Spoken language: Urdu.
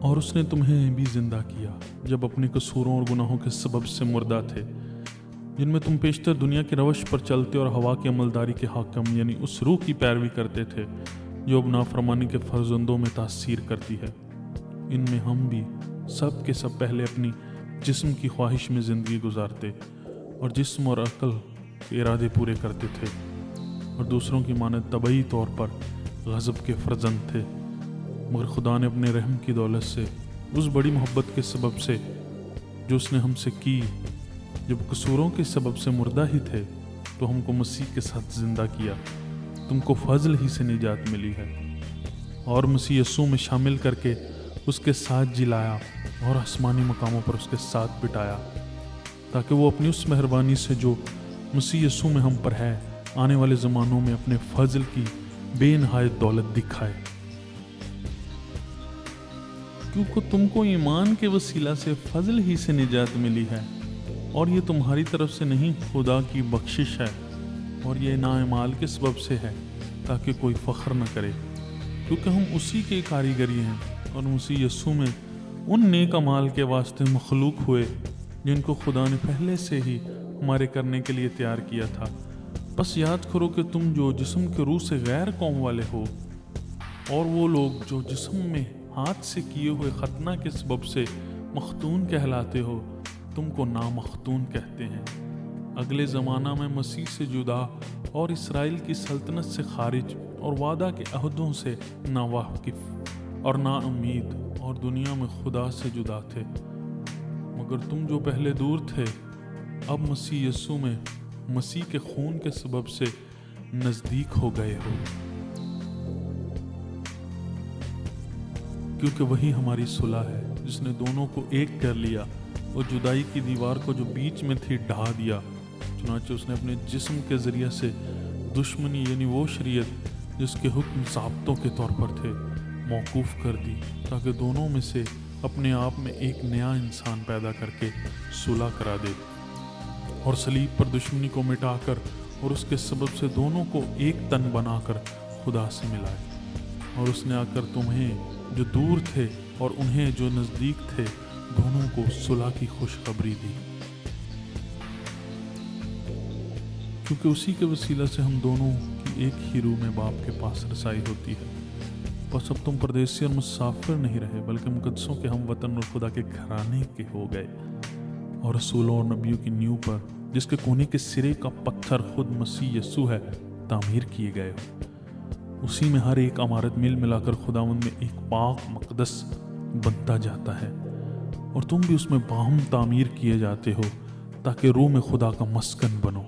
اور اس نے تمہیں بھی زندہ کیا جب اپنے قصوروں اور گناہوں کے سبب سے مردہ تھے، جن میں تم پیشتر دنیا کی روش پر چلتے اور ہوا کی عملداری کے حاکم یعنی اس روح کی پیروی کرتے تھے جو اب نافرمانی کے فرزندوں میں تاثیر کرتی ہے۔ ان میں ہم بھی سب کے سب پہلے اپنی جسم کی خواہش میں زندگی گزارتے اور جسم اور عقل کے ارادے پورے کرتے تھے، اور دوسروں کی مانند طبعی طور پر غضب کے فرزند تھے۔ مگر خدا نے اپنے رحم کی دولت سے، اس بڑی محبت کے سبب سے جو اس نے ہم سے کی، جب قصوروں کے سبب سے مردہ ہی تھے تو ہم کو مسیح کے ساتھ زندہ کیا۔ تم کو فضل ہی سے نجات ملی ہے، اور مسیح یسوع میں شامل کر کے اس کے ساتھ جلایا اور آسمانی مقاموں پر اس کے ساتھ بٹھایا، تاکہ وہ اپنی اس مہربانی سے جو مسیح یسوع میں ہم پر ہے، آنے والے زمانوں میں اپنے فضل کی بے نہایت دولت دکھائے۔ کیونکہ تم کو ایمان کے وسیلہ سے فضل ہی سے نجات ملی ہے، اور یہ تمہاری طرف سے نہیں، خدا کی بخشش ہے، اور یہ نا اعمال کے سبب سے ہے تاکہ کوئی فخر نہ کرے، کیونکہ ہم اسی کے کاریگری ہیں اور مسیح یسوع میں ان نیک اعمال کے واسطے مخلوق ہوئے جن کو خدا نے پہلے سے ہی ہمارے کرنے کے لیے تیار کیا تھا۔ بس یاد کرو کہ تم جو جسم کے روح سے غیر قوم والے ہو، اور وہ لوگ جو جسم میں ہاتھ سے کیے ہوئے ختنہ کے سبب سے مختون کہلاتے ہو، تم کو نامختون کہتے ہیں۔ اگلے زمانہ میں مسیح سے جدا اور اسرائیل کی سلطنت سے خارج اور وعدہ کے عہدوں سے ناواقف اور نا امید اور دنیا میں خدا سے جدا تھے۔ مگر تم جو پہلے دور تھے، اب مسیح یسوع میں مسیح کے خون کے سبب سے نزدیک ہو گئے ہو، کیونکہ وہی ہماری صلح ہے جس نے دونوں کو ایک کر لیا اور جدائی کی دیوار کو جو بیچ میں تھی ڈھا دیا۔ چنانچہ اس نے اپنے جسم کے ذریعے سے دشمنی یعنی وہ شریعت جس کے حکم ضابطوں کے طور پر تھے موقوف کر دی، تاکہ دونوں میں سے اپنے آپ میں ایک نیا انسان پیدا کر کے صلح کرا دے، اور صلیب پر دشمنی کو مٹا کر اور اس کے سبب سے دونوں کو ایک تن بنا کر خدا سے ملائے۔ اور اس نے آ کر تمہیں جو دور تھے اور انہیں جو نزدیک تھے دونوں کو صلح کی خوشخبری دی، کیونکہ اسی کے وسیلہ سے ہم دونوں کی ایک ہی روح میں باپ کے پاس رسائی ہوتی ہے۔ بس اب تم پردیسی اور مسافر نہیں رہے، بلکہ مقدسوں کے ہم وطن اور خدا کے گھرانے کے ہو گئے، اور رسولوں اور نبیوں کی نیو پر، جس کے کونے کے سرے کا پتھر خود مسیح یسوع ہے، تعمیر کیے گئے ہو۔ اسی میں ہر ایک عمارت مل ملا کر خداوند میں ایک پاک مقدس بنتا جاتا ہے، اور تم بھی اس میں باہم تعمیر کیے جاتے ہو تاکہ روح میں خدا کا مسکن بنو۔